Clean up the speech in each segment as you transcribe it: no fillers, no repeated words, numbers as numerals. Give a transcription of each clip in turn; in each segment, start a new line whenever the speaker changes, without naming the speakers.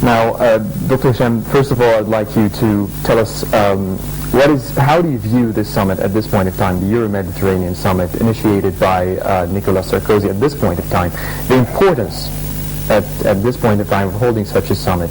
Now, Dr. Hisham, first of all, I'd like you to tell us how do you view this summit at this point in time, the Euro-Mediterranean Summit initiated by Nicolas Sarkozy at this point in time, the importance at this point in time of holding such a summit?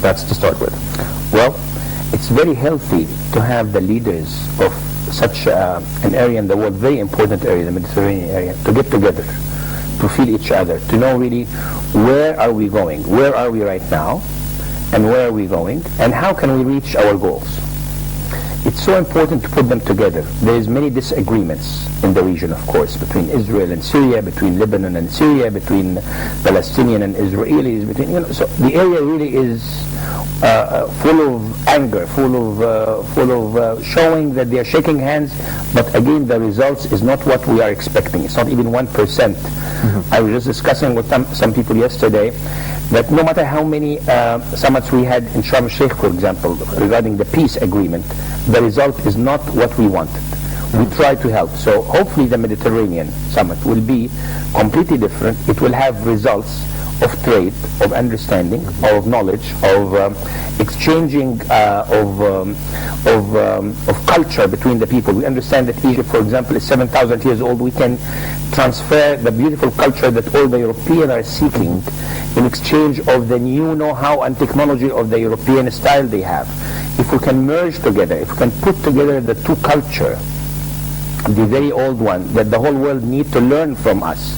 That's to start with.
Well, it's very healthy to have the leaders of such an area in the world, very important area, the Mediterranean area, to get together, to feel each other, to know really where are we going, where are we right now, and where are we going, and how can we reach our goals. It's so important to put them together. There's many disagreements in the region, of course, between Israel and Syria, between Lebanon and Syria, between Palestinian and Israelis, so the area really is full of anger, full of showing that they are shaking hands, but again the results is not what we are expecting. It's not even 1%. I was just discussing with some people yesterday that no matter how many summits we had in Sharm el-Sheikh, for example, regarding the peace agreement, the result is not what we wanted. We try to help. So hopefully the Mediterranean Summit will be completely different. It will have results of trade, of understanding, of knowledge, of exchanging of culture between the people. We understand that Egypt, for example, is 7,000 years old. We can transfer the beautiful culture that all the Europeans are seeking in exchange of the new know-how and technology of the European style they have. If we can merge together, if we can put together the two culture, the very old one that the whole world need to learn from us,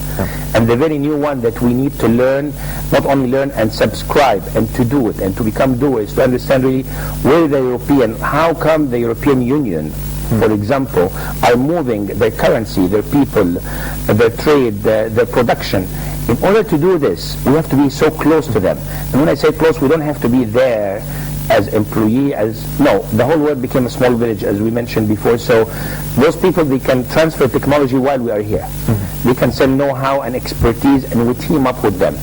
and the very new one that we need to learn, not only learn and subscribe and to do it and to become doers, to understand really where the European, how come the European Union, for example, are moving their currency, their people, their trade, their production. In order to do this, we have to be so close to them. And when I say close, we don't have to be there as employee, the whole world became a small village, as we mentioned before. So those people, they can transfer technology while we are here. They can send know-how and expertise, and we team up with them.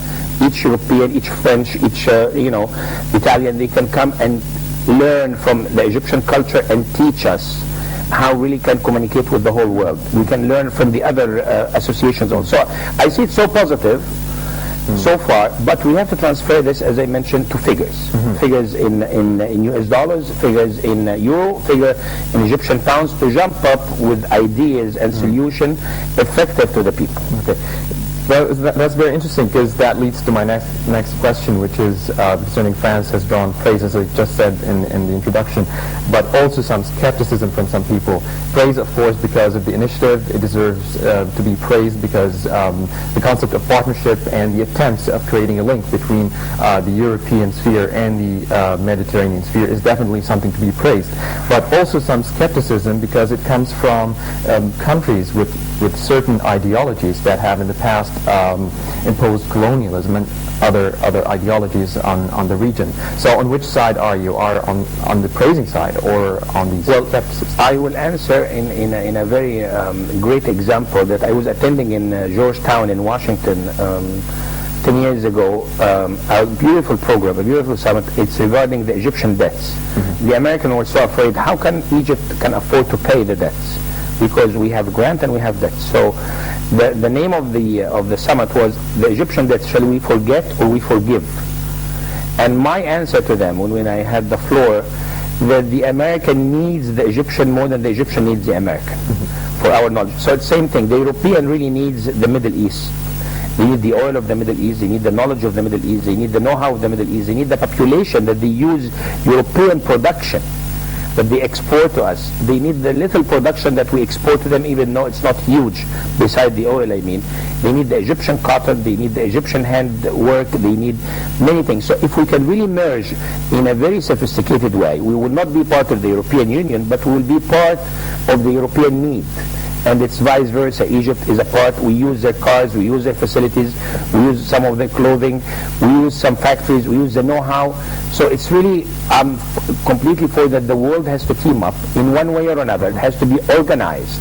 Each European, each French, each Italian, they can come and learn from the Egyptian culture and teach us how really can communicate with the whole world. We can learn from the other associations also. I see it so positive so far, but we have to transfer this, as I mentioned, to figures. Figures in US dollars, figures in euro, figure in Egyptian pounds, to jump up with ideas and solution effective to the people.
Okay. Well, that's very interesting, because that leads to my next question, which is concerning France has drawn praise, as I just said in the introduction, but also some skepticism from some people. Praise, of course, because of the initiative. It deserves to be praised because the concept of partnership and the attempts of creating a link between the European sphere and the Mediterranean sphere is definitely something to be praised. But also some skepticism because it comes from countries with certain ideologies that have in the past imposed colonialism and other ideologies on the region. So on which side are you? Are on the praising side or on the skepticism?
I will answer in a very great example that I was attending in Georgetown in Washington 10 years ago, a beautiful program, a beautiful summit. It's regarding the Egyptian debts. The Americans were so afraid, how can Egypt can afford to pay the debts? Because we have grant and we have debt. So the name of the summit was the Egyptian debt, shall we forget or we forgive? And my answer to them when I had the floor, that the American needs the Egyptian more than the Egyptian needs the American, for our knowledge. So it's the same thing. The European really needs the Middle East. They need the oil of the Middle East, they need the knowledge of the Middle East, they need the know-how of the Middle East, they need the population that they use European production that they export to us. They need the little production that we export to them, even though it's not huge, beside the oil I mean. They need the Egyptian cotton, they need the Egyptian handwork, they need many things. So if we can really merge in a very sophisticated way, we will not be part of the European Union, but we will be part of the European need. And it's vice versa. Egypt is a part, we use their cars, we use their facilities, we use some of their clothing, we use some factories, we use the know-how. So it's really, I'm completely for that the world has to team up in one way or another. It has to be organized,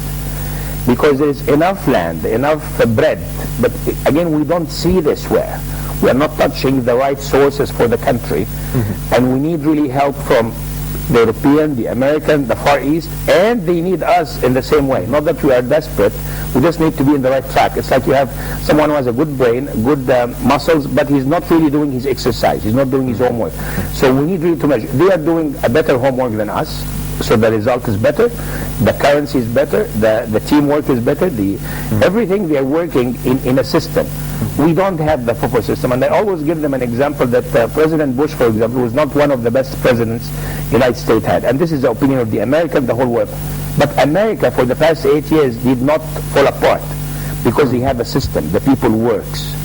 because there is enough land, enough bread, but again, we don't see this where. We are not touching the right sources for the country, and we need really help from the European, the American, the Far East, and they need us in the same way. Not that we are desperate, we just need to be in the right track. It's like you have someone who has a good brain, good muscles, but he's not really doing his exercise, he's not doing his homework. So we need really to measure. They are doing a better homework than us, so the result is better, the currency is better, the teamwork is better, everything they are working in a system. We don't have the proper system, and I always give them an example that President Bush, for example, was not one of the best presidents the United States had, and this is the opinion of the American, the whole world. But America, for the past 8 years, did not fall apart because they have a system. The people works.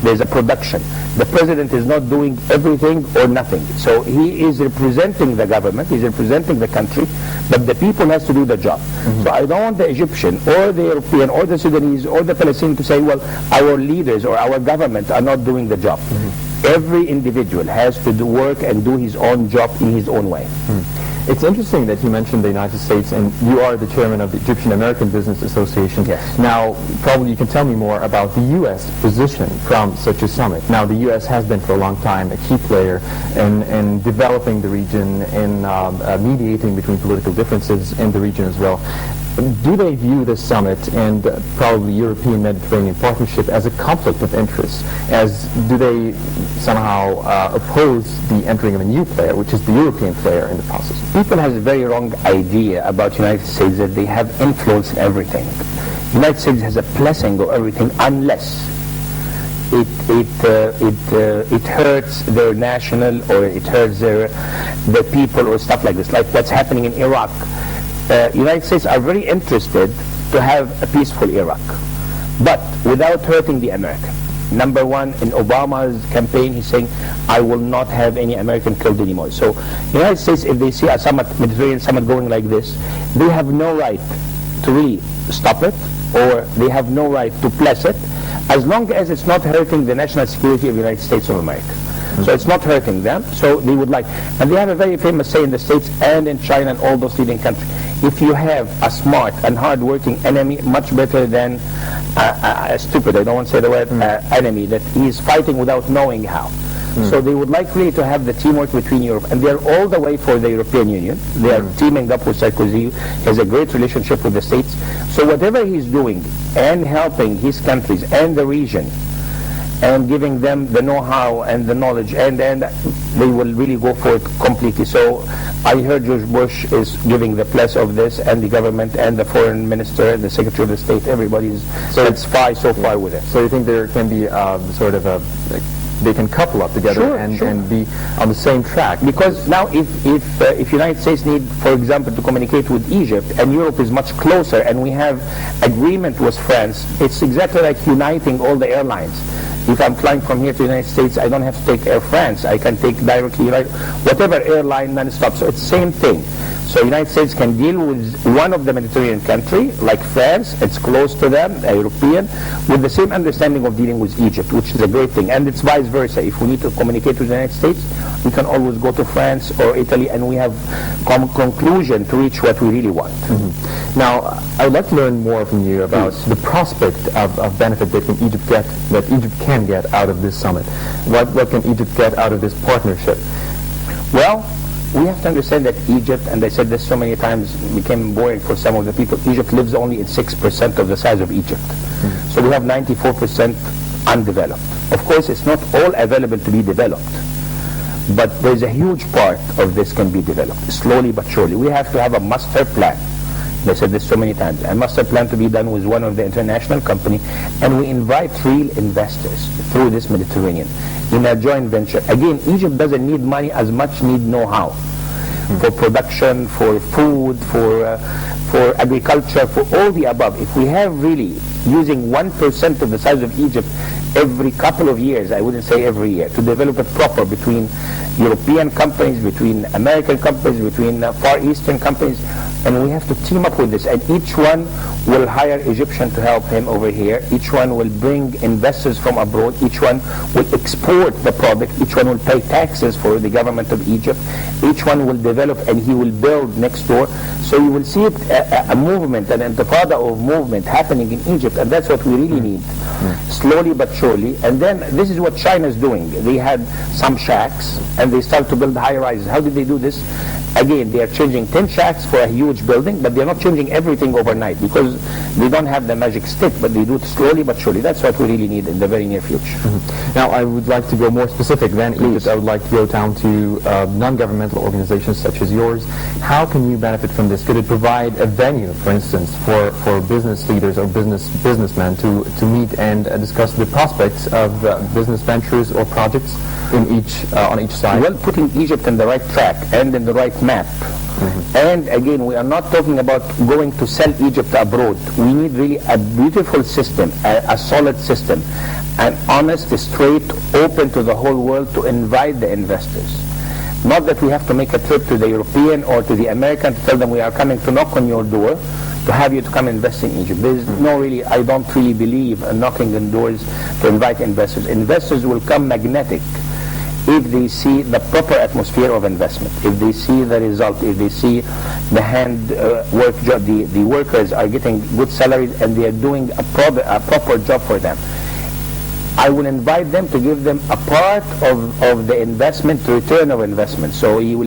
There's a production. The president is not doing everything or nothing. So he is representing the government, he's representing the country, but the people has to do the job. So I don't want the Egyptian or the European or the Sudanese or the Palestinian to say, well, our leaders or our government are not doing the job. Every individual has to do work and do his own job in his own way.
It's interesting that you mentioned the United States, and you are the chairman of the Egyptian American Business Association.
Yes.
Now, probably you can tell me more about the U.S. position from such a summit. Now, the U.S. has been for a long time a key player in developing the region, in mediating between political differences in the region as well. Do they view this summit and probably European-Mediterranean partnership as a conflict of interest? Do they somehow oppose the entering of a new player, which is the European player in the process?
People have a very wrong idea about the United States, that they have influence in everything. The United States has a blessing of everything unless it hurts their national, or it hurts their people or stuff like this, like what's happening in Iraq. United States are very interested to have a peaceful Iraq, but without hurting the American. Number one, in Obama's campaign, he's saying, I will not have any American killed anymore. So the United States, if they see a summit, Mediterranean summit going like this, they have no right to really stop it, or they have no right to bless it, as long as it's not hurting the national security of the United States of America. So it's not hurting them, so they would like. And they have a very famous saying in the States and in China and all those leading countries: if you have a smart and hard-working enemy, much better than a stupid, I don't want to say the word enemy, that he is fighting without knowing how. So they would like really to have the teamwork between Europe, and they're all the way for the European Union. They are teaming up with Sarkozy, has a great relationship with the States. So whatever he's doing and helping his countries and the region, and giving them the know-how and the knowledge, and they will really go for it completely. So I heard George Bush is giving the bless of this, and the government and the foreign minister and the secretary of the state, everybody's satisfied so far with it.
So you think there can be sort of they can couple up together and be on the same track?
Because now if United States need, for example, to communicate with Egypt, and Europe is much closer, and we have agreement with France, it's exactly like uniting all the airlines. If I'm flying from here to the United States, I don't have to take Air France. I can take directly whatever airline non-stop. So it's the same thing. So the United States can deal with one of the Mediterranean country, like France, it's close to them, a European, with the same understanding of dealing with Egypt, which is a great thing. And it's vice versa. If we need to communicate with the United States, we can always go to France or Italy, and we have conclusion to reach what we really want.
Now, I'd like to learn more from you about the prospect of benefit that Egypt can get out of this summit. What can Egypt get out of this partnership?
Well, we have to understand that Egypt, and I said this so many times, became boring for some of the people, Egypt lives only at 6% of the size of Egypt. So we have 94% undeveloped. Of course, it's not all available to be developed, but there's a huge part of this can be developed, slowly but surely. We have to have a master plan. I said this so many times. A master plan to be done with one of the international company, and we invite real investors through this Mediterranean in a joint venture. Again, Egypt doesn't need money as much need know-how for production, for food, for agriculture, for all the above. If we have really using 1% of the size of Egypt every couple of years, I wouldn't say every year, to develop it proper between European companies, between American companies, between Far Eastern companies, and we have to team up with this, and each one will hire Egyptian to help him over here, each one will bring investors from abroad, each one will export the product, each one will pay taxes for the government of Egypt, each one will develop and he will build next door. So you will see it, a movement, an intifada of movement happening in Egypt, and that's what we really need, slowly but surely. And then this is what China is doing. They had some shacks and they start to build high rises. How did they do this? Again, they are changing 10 shacks for a huge building, but they're not changing everything overnight because they don't have the magic stick, but they do it slowly but surely. That's what we really need in the very near future.
Now, I would like to go more specific than Egypt. I would like to go down to non-governmental organizations such as yours. How can you benefit from this? Could it provide a venue, for instance, for business leaders or businessmen to meet and discuss the prospects of business ventures or projects in on each side?
Well, putting Egypt in the right track and in the right map. And again, we are not talking about going to sell Egypt abroad. We need really a beautiful system, a solid system, an honest, straight, open to the whole world to invite the investors. Not that we have to make a trip to the European or to the American to tell them we are coming to knock on your door to have you to come invest in Egypt. There's no really, I don't really believe in knocking on doors to invite investors. Investors will come magnetic if they see the proper atmosphere of investment, if they see the result, if they see the work job, the workers are getting good salaries and they are doing a proper job for them. I will invite them to give them a part of the investment, the return of investment. So you will